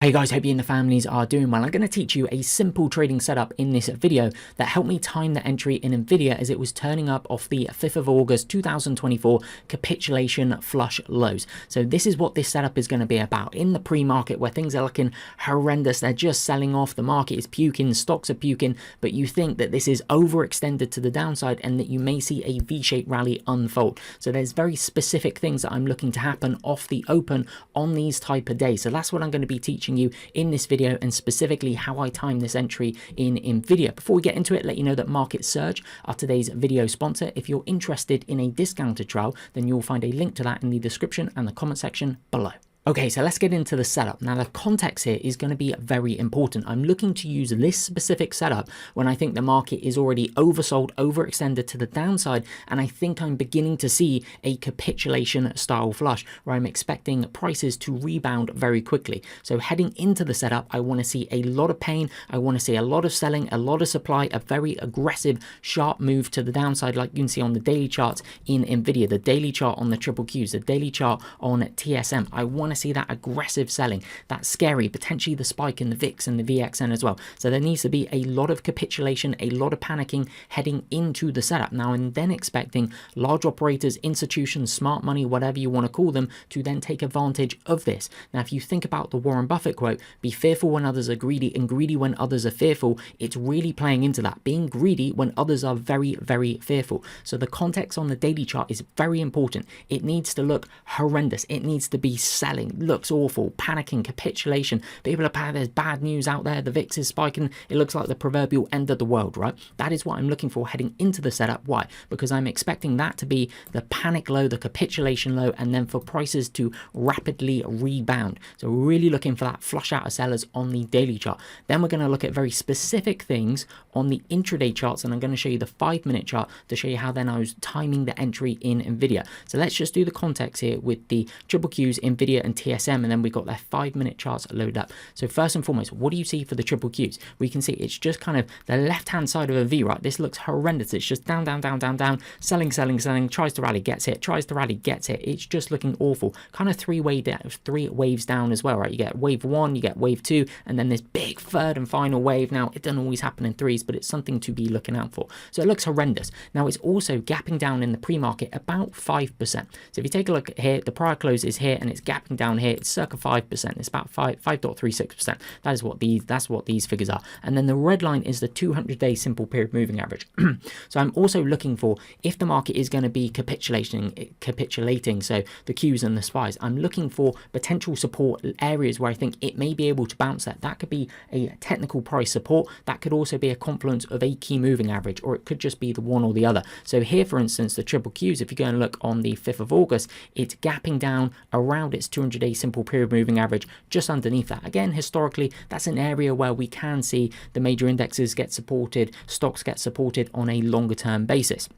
Hey guys, hope you and the families are doing well. I'm going to teach you a simple trading setup in this video that helped me time the entry in NVIDIA as it was turning up off the 5th of August 2024 capitulation flush lows. So this is what this setup is going to be about. In the pre-market where things are looking horrendous, they're just selling off, the market is puking, stocks are puking, but you think that this is overextended to the downside and that you may see a V-shaped rally unfold. So there's very specific things that I'm looking to happen off the open on these type of days. So that's what I'm going to be teaching you in this video, and specifically how I time this entry in NVIDIA. Before we get into it, let you know that Market Surge are today's video sponsor. If you're interested in a discounted trial, then you'll find a link to that in the description and the comment section below. Okay, so let's get into the setup. Now, the context here is going to be very important. I'm looking to use this specific setup when I think the market is already oversold, overextended to the downside, and I think I'm beginning to see a capitulation style flush where I'm expecting prices to rebound very quickly. So heading into the setup, I want to see a lot of pain. I want to see a lot of selling, a lot of supply, a very aggressive, sharp move to the downside, like you can see on the daily charts in NVIDIA, the daily chart on the triple Qs, the daily chart on TSM. I want to see that aggressive selling, that scary, potentially the spike in the VIX and the VXN as well. So there needs to be a lot of capitulation, a lot of panicking heading into the setup. Now, and then expecting large operators, institutions, smart money, whatever you want to call them, to then take advantage of this. Now, if you think about the Warren Buffett quote, be fearful when others are greedy and greedy when others are fearful, it's really playing into that, being greedy when others are very, very fearful. So the context on the daily chart is very important. It needs to look horrendous. It needs to be selling. Looks awful, panicking, capitulation. People are bad. There's bad news out there. The VIX is spiking. It looks like the proverbial end of the world, right? That is what I'm looking for heading into the setup. Why? Because I'm expecting that to be the panic low, the capitulation low, and then for prices to rapidly rebound. So we're really looking for that flush out of sellers on the daily chart. Then we're going to look at very specific things on the intraday charts, and I'm going to show you the 5-minute chart to show you how then I was timing the entry in NVIDIA. So let's just do the context here with the triple Qs, NVIDIA, and TSM, and then we've got their 5-minute charts loaded up. So first and foremost, what do you see for the triple Qs? We can see it's just kind of the left-hand side of a V, right? This looks horrendous. It's just down, down, down, down, down, selling, selling, selling, tries to rally, gets hit, tries to rally, gets hit. It's just looking awful. Kind of three waves down as well, right? You get wave 1, you get wave 2, and then this big third and final wave. Now, it doesn't always happen in threes, but it's something to be looking out for. So it looks horrendous. Now, it's also gapping down in the pre-market about 5%. So if you take a look here, the prior close is here, and it's gapping down here. It's circa 5%. It's about 5.36%. That's what these figures are. And then the red line is the 200-day simple period moving average. So I'm also looking for, if the market is going to be capitulating, so the Qs and the SPYs, I'm looking for potential support areas where I think it may be able to bounce that. That could be a technical price support. That could also be a confluence of a key moving average, or it could just be the one or the other. So here, for instance, the triple Qs, if you go and look on the 5th of August, it's gapping down around its 200-day simple period moving average, just underneath that. Again, historically, that's an area where we can see the major indexes get supported, stocks get supported on a longer term basis.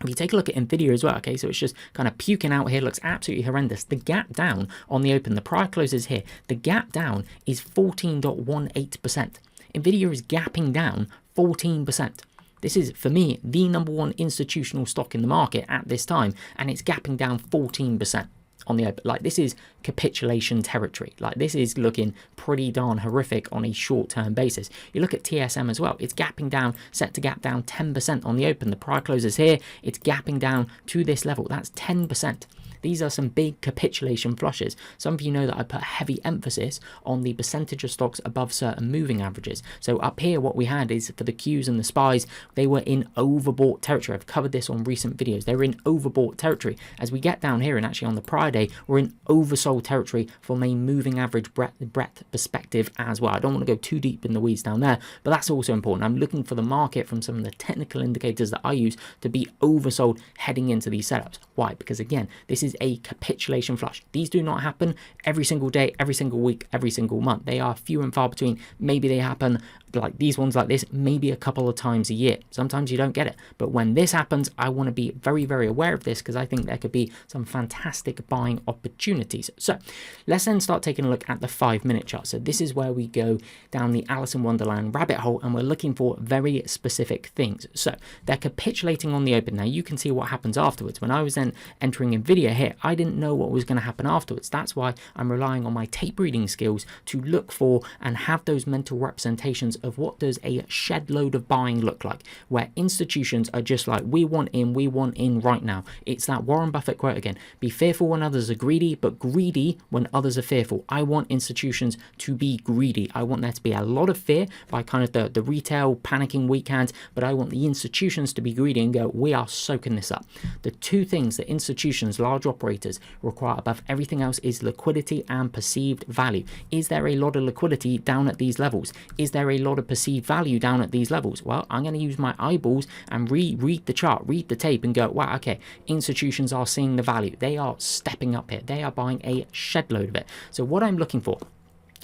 If you take a look at NVIDIA as well, okay, so it's just kind of puking out here, looks absolutely horrendous. The gap down on the open, the prior close is here. The gap down is 14.18%. NVIDIA is gapping down 14%. This is, for me, the #1 institutional stock in the market at this time, and it's gapping down 14%. On the open. Like, this is capitulation territory. Like, this is looking pretty darn horrific on a short-term basis. You look at TSM as well. It's gapping down, set to gap down 10% on the open. The prior close is here. It's gapping down to this level. That's 10%. These are some big capitulation flushes. Some of you know that I put heavy emphasis on the percentage of stocks above certain moving averages. So up here, what we had is for the Qs and the SPYs, they were in overbought territory. I've covered this on recent videos. They were in overbought territory. As we get down here, and actually on the prior day, we're in oversold territory from a moving average breadth perspective as well. I don't want to go too deep in the weeds down there, but that's also important. I'm looking for the market from some of the technical indicators that I use to be oversold heading into these setups. Why? Because again, this is a capitulation flush. These do not happen every single day, every single week, every single month. They are few and far between. Maybe they happen, like these ones like this, maybe a couple of times a year. Sometimes you don't get it. But when this happens, I want to be very, very aware of this, because I think there could be some fantastic buying opportunities. So let's then start taking a look at the 5-minute chart. So this is where we go down the Alice in Wonderland rabbit hole, and we're looking for very specific things. So they're capitulating on the open. Now you can see what happens afterwards. When I was then entering NVIDIA here. I didn't know what was going to happen afterwards. That's why I'm relying on my tape reading skills to look for and have those mental representations of what does a shed load of buying look like, where institutions are just like, we want in right now. It's that Warren Buffett quote again: be fearful when others are greedy, but greedy when others are fearful. I want institutions to be greedy. I want there to be a lot of fear by kind of the retail panicking weak hands, but I want the institutions to be greedy and go, we are soaking this up. The two things that institutions, large operators, require above everything else is liquidity and perceived value. Is there a lot of liquidity down at these levels? Is there a lot of perceived value down at these levels? Well, I'm going to use my eyeballs and read the chart, read the tape and go, wow, okay, institutions are seeing the value. They are stepping up here. They are buying a shed load of it. So what I'm looking for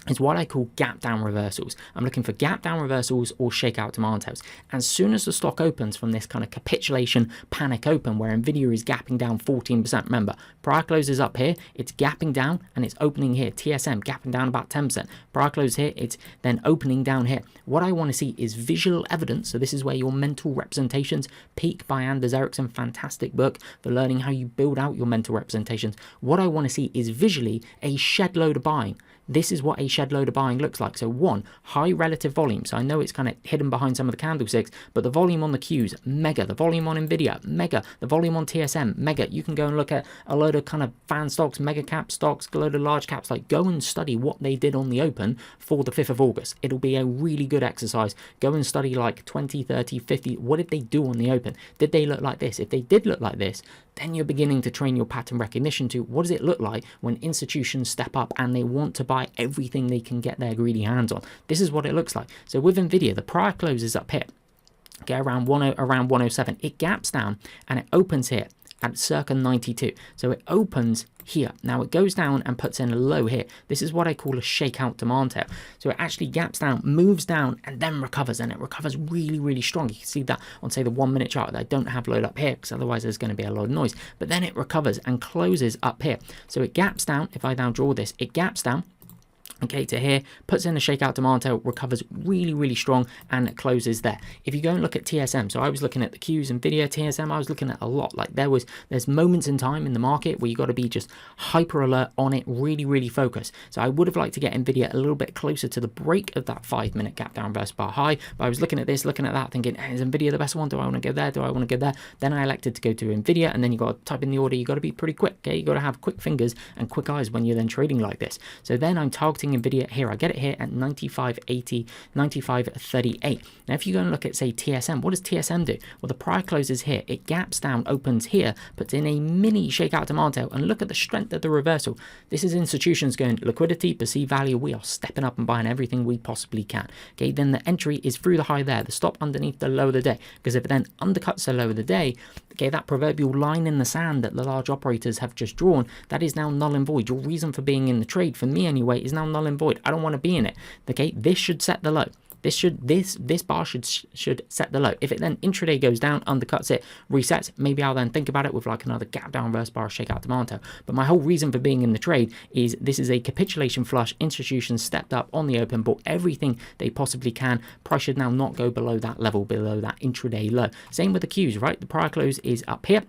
is what I call gap down reversals. I'm looking for gap down reversals or shakeout demand tails. As soon as the stock opens from this kind of capitulation panic open where NVIDIA is gapping down 14%, remember, prior close is up here, it's gapping down and it's opening here. TSM gapping down about 10%. Prior close here, it's then opening down here. What I want to see is visual evidence. So this is where your mental representations, Peak by Anders Ericsson, fantastic book for learning how you build out your mental representations. What I want to see is visually a shed load of buying. This is what a shed load of buying looks like. So one, high relative volume. So I know it's kind of hidden behind some of the candlesticks, but the volume on the Qs, mega. The volume on NVIDIA, mega. The volume on TSM, mega. You can go and look at a load of kind of fan stocks, mega cap stocks, a load of large caps. Like, go and study what they did on the open for the 5th of August. It'll be a really good exercise. Go and study like 20, 30, 50. What did they do on the open? Did they look like this? If they did look like this, then you're beginning to train your pattern recognition to what does it look like when institutions step up and they want to buy everything they can get their greedy hands on. This is what it looks like. So with NVIDIA, the prior close is up here, okay, around 107. It gaps down and it opens here at circa 92. So it opens here. Now it goes down and puts in a low here. This is what I call a shakeout demand tail. So it actually gaps down, moves down, and then recovers, and it recovers really, really strong. You can see that on, say, the 1 minute chart that I don't have load up here because otherwise there's going to be a lot of noise. But then it recovers and closes up here. So it gaps down. If I now draw this, it gaps down, okay, to here, puts in a shakeout demand tail, recovers really, really strong, and it closes there. If you go and look at TSM, so I was looking at the Qs, NVIDIA, TSM, I was looking at a lot. Like there's moments in time in the market where you got to be just hyper alert on it, really, really focus. So I would have liked to get NVIDIA a little bit closer to the break of that 5 minute gap down reverse bar high, but I was looking at this, looking at that, thinking, hey, is NVIDIA the best one? Do I want to go there? Do I want to go there? Then I elected to go to NVIDIA, and then you got to type in the order. You got to be pretty quick, okay? You got to have quick fingers and quick eyes when you're then trading like this. So then I'm targeting NVIDIA here. I get it here at 95.80, 95.38. Now, if you go and look at, say, TSM, what does TSM do? Well, the prior close is here. It gaps down, opens here, puts in a mini shakeout demand tail, and look at the strength of the reversal. This is institutions going liquidity, perceived value. We are stepping up and buying everything we possibly can. Okay, then the entry is through the high there, the stop underneath the low of the day, because if it then undercuts the low of the day, okay, that proverbial line in the sand that the large operators have just drawn, that is now null and void. Your reason for being in the trade, for me anyway, is now null and void. I don't want to be in it. Okay, this should set the low. This bar should set the low. If it then intraday goes down, undercuts it, resets, maybe I'll then think about it with like another gap down reverse bar shakeout demand tail. But my whole reason for being in the trade is this is a capitulation flush. Institutions stepped up on the open, bought everything they possibly can. Price should now not go below that level, below that intraday low. Same with the Qs, right? The prior close is up here.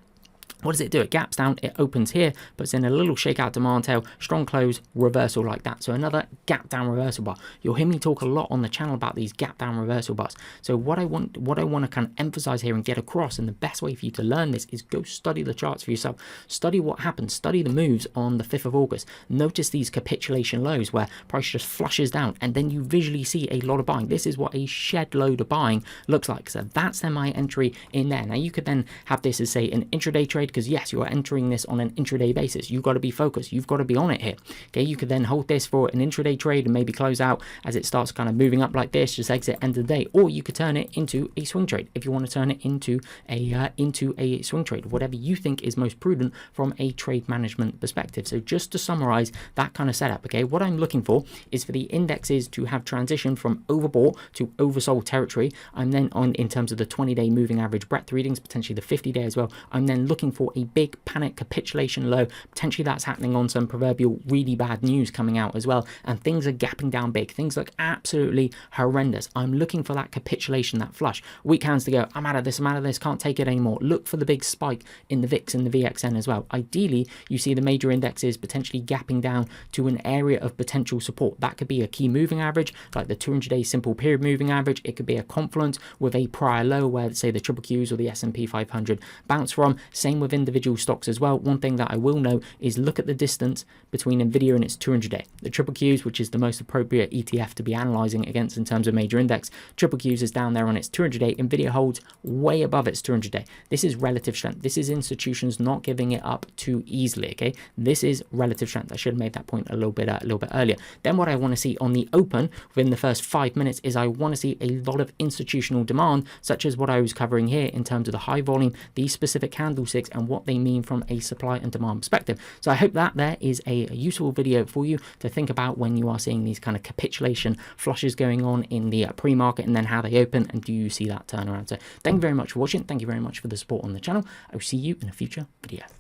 What does it do? It gaps down, it opens here, puts in a little shakeout demand tail, strong close, reversal like that. So another gap down reversal bar. You'll hear me talk a lot on the channel about these gap down reversal bars. So what I want to kind of emphasize here and get across, and the best way for you to learn this is go study the charts for yourself. Study what happens, study the moves on the 5th of August. Notice these capitulation lows where price just flushes down, and then you visually see a lot of buying. This is what a shed load of buying looks like. So that's then my entry in there. Now you could then have this as, say, an intraday trade, because yes, you are entering this on an intraday basis. You've got to be focused. You've got to be on it here. Okay, you could then hold this for an intraday trade and maybe close out as it starts kind of moving up like this, just exit end of the day, or you could turn it into a swing trade if you want to turn it into a swing trade, whatever you think is most prudent from a trade management perspective. So just to summarize that kind of setup, okay, what I'm looking for is for the indexes to have transitioned from overbought to oversold territory. I'm then on, in terms of the 20-day moving average breadth readings, potentially the 50-day as well, I'm then looking for a big panic capitulation low. Potentially that's happening on some proverbial really bad news coming out as well, and things are gapping down big. Things look absolutely horrendous. I'm looking for that capitulation, that flush. Weak hands to go, I'm out of this, can't take it anymore. Look for the big spike in the VIX and the VXN as well. Ideally, you see the major indexes potentially gapping down to an area of potential support. That could be a key moving average, like the 200-day simple period moving average. It could be a confluence with a prior low where, say, the triple Qs or the S&P 500 bounce from. Same with individual stocks as well. One thing that I will know is look at the distance between NVIDIA and its 200-day. The triple Qs, which is the most appropriate ETF to be analyzing against in terms of major index, triple Qs is down there on its 200-day. NVIDIA holds way above its 200-day. This is relative strength. This is institutions not giving it up too easily, okay? This is relative strength. I should have made that point a little bit earlier. Then what I want to see on the open within the first 5 minutes is I want to see a lot of institutional demand, such as what I was covering here in terms of the high volume, these specific candlesticks, and what they mean from a supply and demand perspective. So I hope that there is a useful video for you to think about when you are seeing these kind of capitulation flushes going on in the pre-market, and then how they open, and do you see that turnaround. So thank you very much for watching. Thank you very much for the support on the channel. I will see you in a future video.